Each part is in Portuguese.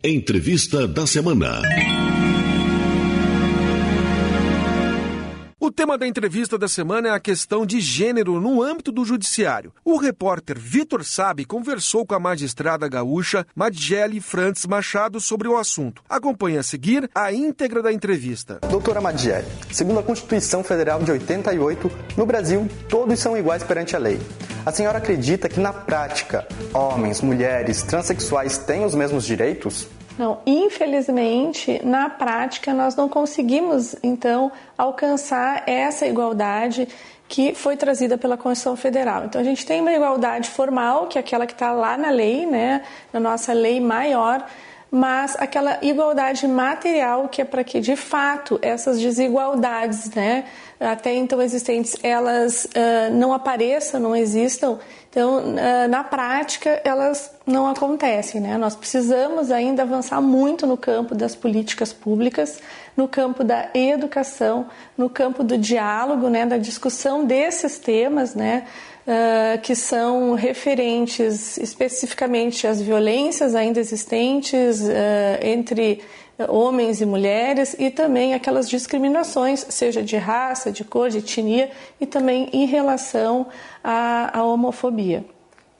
Entrevista da semana. O tema da entrevista da semana é a questão de gênero no âmbito do judiciário. O repórter Vitor Sabe conversou com a magistrada gaúcha Madjele Frantz Machado sobre o assunto. Acompanhe a seguir a íntegra da entrevista. Doutora Madjele, segundo a Constituição Federal de 88, no Brasil, todos são iguais perante a lei. A senhora acredita que, na prática, homens, mulheres, transexuais têm os mesmos direitos? Não, infelizmente, na prática, nós não conseguimos, então, alcançar essa igualdade que foi trazida pela Constituição Federal. Então, a gente tem uma igualdade formal, que é aquela que está lá na lei, né, na nossa lei maior, mas aquela igualdade material que é para que, de fato, essas desigualdades, né, até então existentes, elas não apareçam, não existam. Então, na prática, elas não acontecem, né? Nós precisamos ainda avançar muito no campo das políticas públicas, no campo da educação, no campo do diálogo, né, da discussão desses temas, né, que são referentes especificamente às violências ainda existentes entre homens e mulheres e também aquelas discriminações, seja de raça, de cor, de etnia e também em relação à homofobia.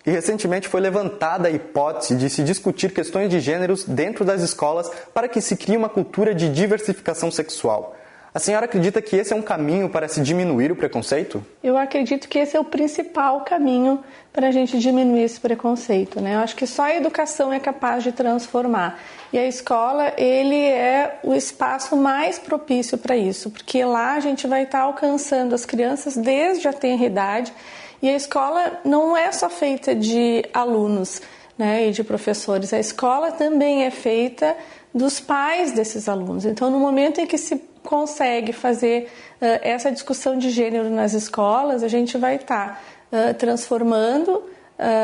E recentemente foi levantada a hipótese de se discutir questões de gêneros dentro das escolas para que se crie uma cultura de diversificação sexual. A senhora acredita que esse é um caminho para se diminuir o preconceito? Eu acredito que esse é o principal caminho para a gente diminuir esse preconceito, né? Eu acho que só a educação é capaz de transformar. E a escola, ele é o espaço mais propício para isso, porque lá a gente vai estar alcançando as crianças desde a tenra idade. E a escola não é só feita de alunos, né, e de professores. A escola também é feita dos pais desses alunos. Então, no momento em que se consegue fazer essa discussão de gênero nas escolas, a gente vai estar transformando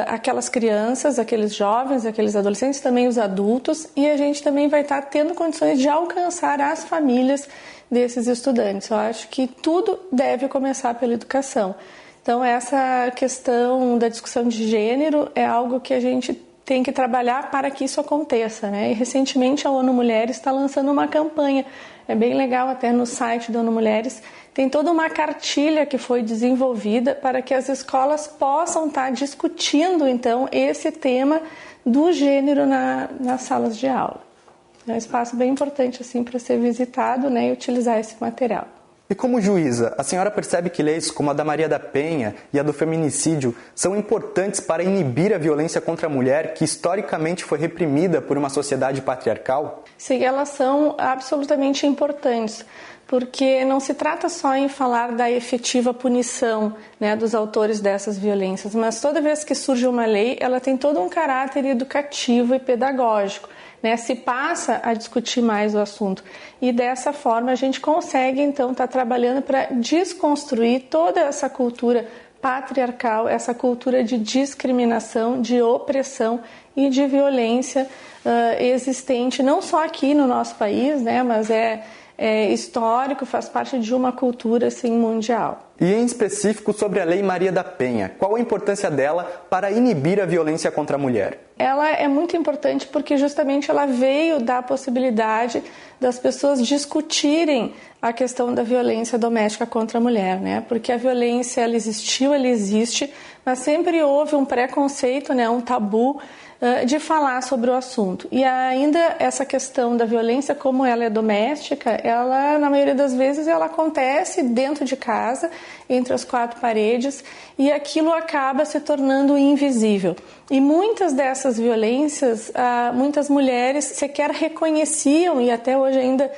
aquelas crianças, aqueles jovens, aqueles adolescentes, também os adultos, e a gente também vai estar tendo condições de alcançar as famílias desses estudantes. Eu acho que tudo deve começar pela educação. Então, essa questão da discussão de gênero é algo que a gente tem que trabalhar para que isso aconteça, né? E recentemente a ONU Mulheres está lançando uma campanha, é bem legal, até no site da ONU Mulheres, tem toda uma cartilha que foi desenvolvida para que as escolas possam estar discutindo, então, esse tema do gênero nas salas de aula. É um espaço bem importante assim, para ser visitado, né, e utilizar esse material. E como juíza, a senhora percebe que leis como a da Maria da Penha e a do feminicídio são importantes para inibir a violência contra a mulher que historicamente foi reprimida por uma sociedade patriarcal? Sim, elas são absolutamente importantes, porque não se trata só em falar da efetiva punição, né, dos autores dessas violências, mas toda vez que surge uma lei, ela tem todo um caráter educativo e pedagógico. Né, se passa a discutir mais o assunto e dessa forma a gente consegue então estar trabalhando para desconstruir toda essa cultura patriarcal, essa cultura de discriminação, de opressão e de violência existente não só aqui no nosso país, né, mas é histórico, faz parte de uma cultura assim, mundial. E em específico sobre a Lei Maria da Penha, qual a importância dela para inibir a violência contra a mulher? Ela é muito importante porque justamente ela veio dar a possibilidade das pessoas discutirem a questão da violência doméstica contra a mulher, né? Porque a violência ela existiu, ela existe, mas sempre houve um preconceito, né? Um tabu de falar sobre o assunto. E ainda essa questão da violência, como ela é doméstica, ela, na maioria das vezes, ela acontece dentro de casa, entre as quatro paredes, e aquilo acaba se tornando invisível. E muitas dessas violências, muitas mulheres sequer reconheciam, e até hoje ainda,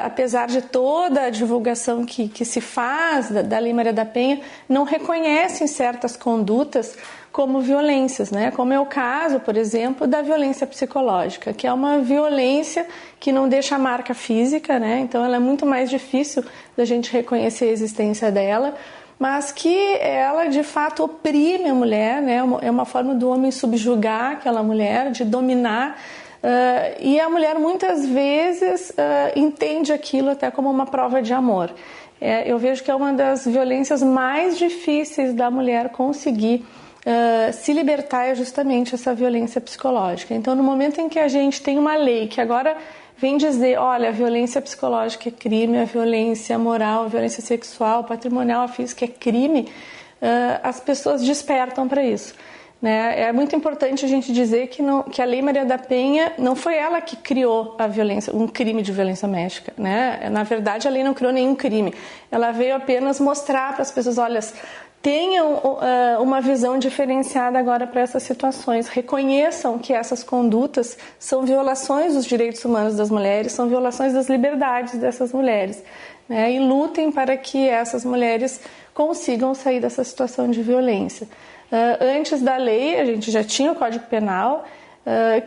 apesar de toda a divulgação que se faz da Lei Maria da Penha, não reconhecem certas condutas como violências, né? Como é o caso, por exemplo, da violência psicológica, que é uma violência que não deixa marca física, né? Então ela é muito mais difícil da gente reconhecer a existência dela, mas que ela de fato oprime a mulher, né? É uma forma do homem subjugar aquela mulher, de dominar, e a mulher muitas vezes entende aquilo até como uma prova de amor. Eu vejo que é uma das violências mais difíceis da mulher conseguir se libertar é justamente essa violência psicológica. Então, no momento em que a gente tem uma lei que agora vem dizer, olha, a violência psicológica é crime, a violência moral, a violência sexual, patrimonial, a física é crime, as pessoas despertam para isso. Né? É muito importante a gente dizer que a Lei Maria da Penha não foi ela que criou a violência, um crime de violência doméstica. Né? Na verdade, a lei não criou nenhum crime. Ela veio apenas mostrar para as pessoas, olha, tenham uma visão diferenciada agora para essas situações. Reconheçam que essas condutas são violações dos direitos humanos das mulheres, são violações das liberdades dessas mulheres. Né? E lutem para que essas mulheres consigam sair dessa situação de violência. Antes da lei, a gente já tinha o Código Penal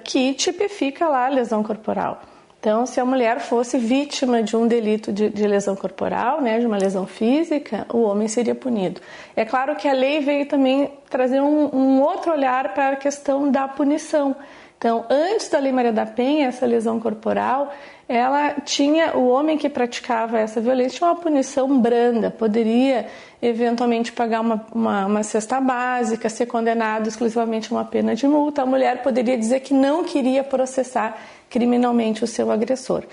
que tipifica lá a lesão corporal. Então, se a mulher fosse vítima de um delito de lesão corporal, né, de uma lesão física, o homem seria punido. É claro que a lei veio também trazer um outro olhar para a questão da punição. Então, antes da Lei Maria da Penha, essa lesão corporal, ela tinha, o homem que praticava essa violência tinha uma punição branda, poderia eventualmente pagar uma cesta básica, ser condenado exclusivamente a uma pena de multa. A mulher poderia dizer que não queria processar criminalmente o seu agressor.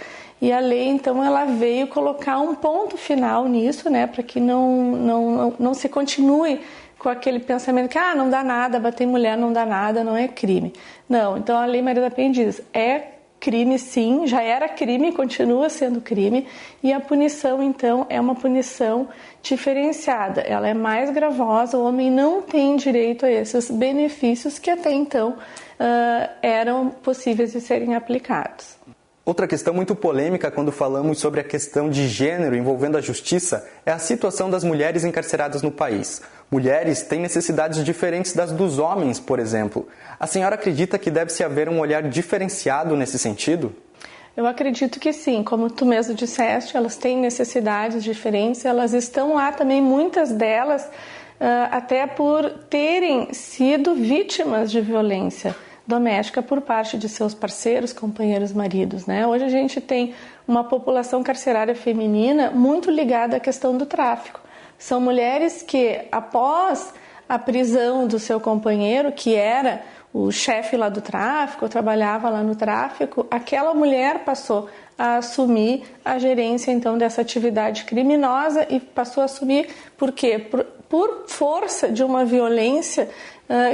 E a lei, então, ela veio colocar um ponto final nisso, né, para que não se continue com aquele pensamento que não dá nada, bater em mulher não dá nada, não é crime. Não, então a Lei Maria da Penha diz, é crime sim, já era crime, continua sendo crime, e a punição então é uma punição diferenciada, ela é mais gravosa, o homem não tem direito a esses benefícios que até então eram possíveis de serem aplicados. Outra questão muito polêmica quando falamos sobre a questão de gênero envolvendo a justiça é a situação das mulheres encarceradas no país. Mulheres têm necessidades diferentes das dos homens, por exemplo. A senhora acredita que deve-se haver um olhar diferenciado nesse sentido? Eu acredito que sim, como tu mesmo disseste, elas têm necessidades diferentes, elas estão lá também, muitas delas, até por terem sido vítimas de violência doméstica por parte de seus parceiros, companheiros, maridos. Né? Hoje a gente tem uma população carcerária feminina muito ligada à questão do tráfico. São mulheres que, após a prisão do seu companheiro, que era o chefe lá do tráfico, trabalhava lá no tráfico, aquela mulher passou a assumir a gerência então dessa atividade criminosa e passou a assumir por quê? Por força de uma violência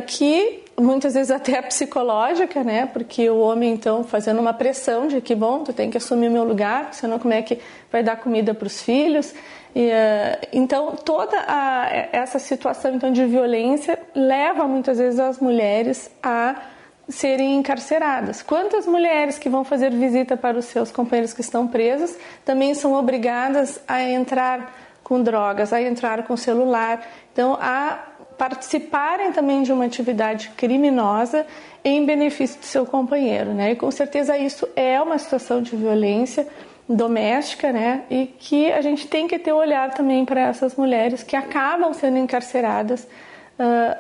que muitas vezes até psicológica, né? Porque o homem então fazendo uma pressão de que bom, tu tem que assumir o meu lugar, senão como é que vai dar comida para os filhos? Então toda essa situação então de violência leva muitas vezes as mulheres a serem encarceradas. Quantas mulheres que vão fazer visita para os seus companheiros que estão presos também são obrigadas a entrar com drogas, a entrar com celular, então a participarem também de uma atividade criminosa em benefício do seu companheiro, né? E com certeza isso é uma situação de violência doméstica, né? E que a gente tem que ter um olhar também para essas mulheres que acabam sendo encarceradas,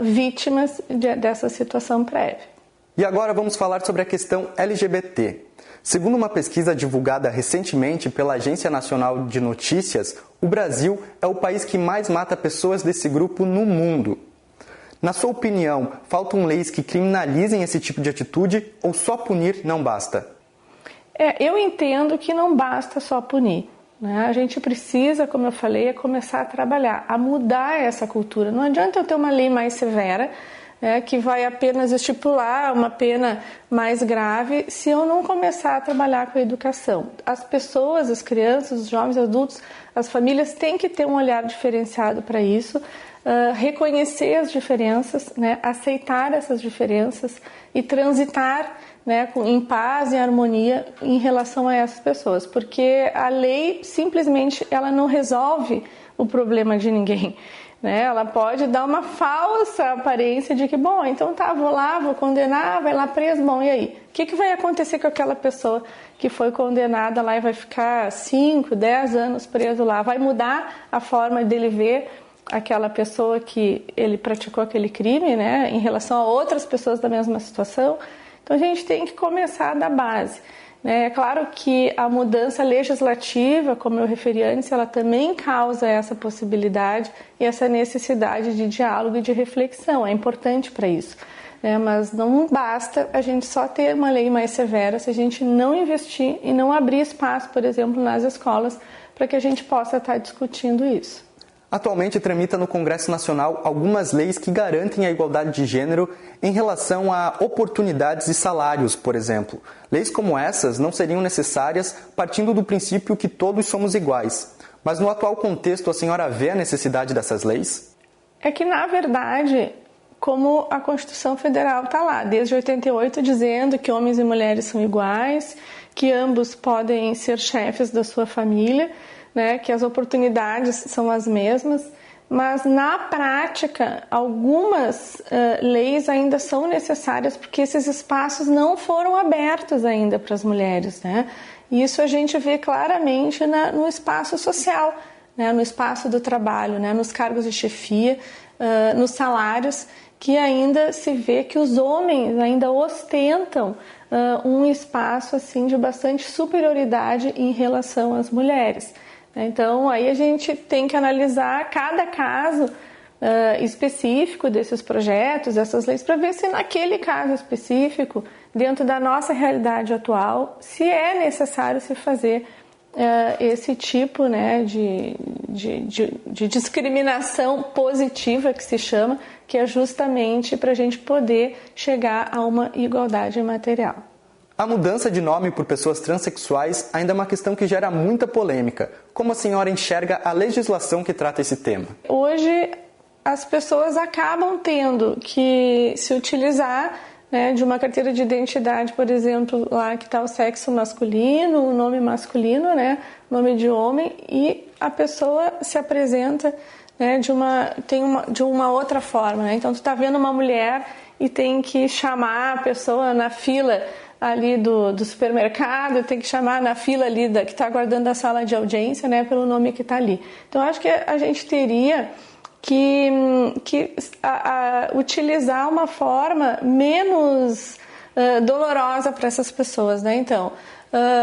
vítimas dessa situação prévia. E agora vamos falar sobre a questão LGBT. Segundo uma pesquisa divulgada recentemente pela Agência Nacional de Notícias, o Brasil é o país que mais mata pessoas desse grupo no mundo. Na sua opinião, faltam leis que criminalizem esse tipo de atitude ou só punir não basta? Eu entendo que não basta só punir. Né? A gente precisa, como eu falei, começar a trabalhar, a mudar essa cultura. Não adianta eu ter uma lei mais severa, que vai apenas estipular uma pena mais grave se eu não começar a trabalhar com a educação. As pessoas, as crianças, os jovens, os adultos, as famílias têm que ter um olhar diferenciado para isso, reconhecer as diferenças, né, aceitar essas diferenças e transitar, né, em paz e harmonia em relação a essas pessoas, porque a lei simplesmente ela não resolve o problema de ninguém. Né? Ela pode dar uma falsa aparência de que, bom, então tá, vou lá, vou condenar, vai lá preso, bom, e aí? O que vai acontecer com aquela pessoa que foi condenada lá e vai ficar 5, 10 anos preso lá? Vai mudar a forma dele ver aquela pessoa que ele praticou aquele crime, né, em relação a outras pessoas da mesma situação? Então a gente tem que começar da base. É claro que a mudança legislativa, como eu referi antes, ela também causa essa possibilidade e essa necessidade de diálogo e de reflexão, é importante para isso. Mas não basta a gente só ter uma lei mais severa se a gente não investir e não abrir espaço, por exemplo, nas escolas, para que a gente possa estar discutindo isso. Atualmente tramita no Congresso Nacional algumas leis que garantem a igualdade de gênero em relação a oportunidades e salários, por exemplo. Leis como essas não seriam necessárias partindo do princípio que todos somos iguais. Mas no atual contexto, a senhora vê a necessidade dessas leis? É que, na verdade, como a Constituição Federal está lá, desde 88, dizendo que homens e mulheres são iguais, que ambos podem ser chefes da sua família, que as oportunidades são as mesmas, mas na prática algumas leis ainda são necessárias porque esses espaços não foram abertos ainda para as mulheres. E isso a gente vê claramente no espaço social, no espaço do trabalho, nos cargos de chefia, nos salários, que ainda se vê que os homens ainda ostentam um espaço assim, de bastante superioridade em relação às mulheres. Então, aí a gente tem que analisar cada caso específico desses projetos, dessas leis, para ver se naquele caso específico, dentro da nossa realidade atual, se é necessário se fazer esse tipo de discriminação positiva, que se chama, que é justamente para a gente poder chegar a uma igualdade material. A mudança de nome por pessoas transexuais ainda é uma questão que gera muita polêmica. Como a senhora enxerga a legislação que trata esse tema? Hoje, as pessoas acabam tendo que se utilizar de uma carteira de identidade, por exemplo, lá que está o sexo masculino, o nome masculino, nome de homem, e a pessoa se apresenta de uma outra forma. Então, tu está vendo uma mulher e tem que chamar a pessoa na fila ali do supermercado, tem que chamar na fila ali que está aguardando a sala de audiência, pelo nome que está ali. Então, acho que a gente teria que utilizar uma forma menos dolorosa para essas pessoas, Então,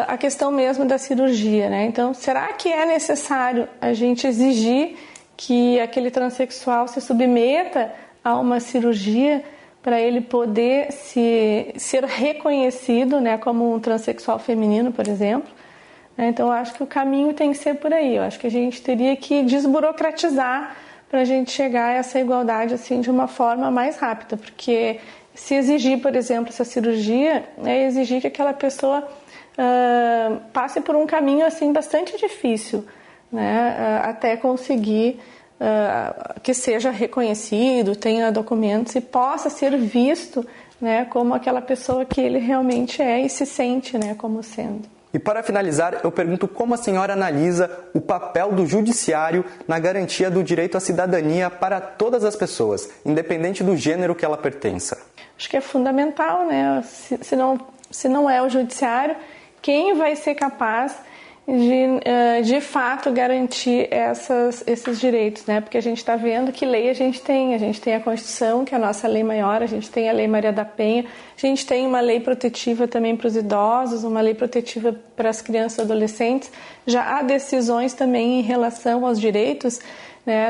a questão mesmo da cirurgia, Então, será que é necessário a gente exigir que aquele transexual se submeta a uma cirurgia para ele poder ser reconhecido, como um transexual feminino, por exemplo? Então, eu acho que o caminho tem que ser por aí. Eu acho que a gente teria que desburocratizar para a gente chegar a essa igualdade assim, de uma forma mais rápida, porque se exigir, por exemplo, essa cirurgia, é exigir que aquela pessoa passe por um caminho assim, bastante difícil, até conseguir que seja reconhecido, tenha documentos e possa ser visto como aquela pessoa que ele realmente é e se sente como sendo. E para finalizar, eu pergunto como a senhora analisa o papel do judiciário na garantia do direito à cidadania para todas as pessoas, independente do gênero que ela pertença. Acho que é fundamental, Se não é o judiciário, quem vai ser capaz de fato garantir esses direitos, Porque a gente está vendo que lei a gente tem a Constituição, que é a nossa lei maior, a gente tem a Lei Maria da Penha, a gente tem uma lei protetiva também para os idosos, uma lei protetiva para as crianças e adolescentes, já há decisões também em relação aos direitos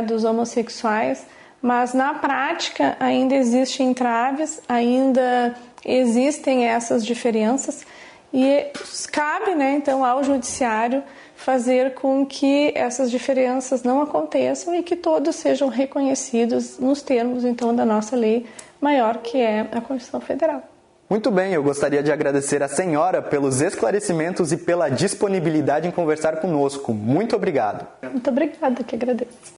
dos homossexuais, mas na prática ainda existem entraves, ainda existem essas diferenças. E cabe, então, ao judiciário fazer com que essas diferenças não aconteçam e que todos sejam reconhecidos nos termos, então, da nossa lei maior, que é a Constituição Federal. Muito bem, eu gostaria de agradecer a senhora pelos esclarecimentos e pela disponibilidade em conversar conosco. Muito obrigado. Muito obrigada, que agradeço.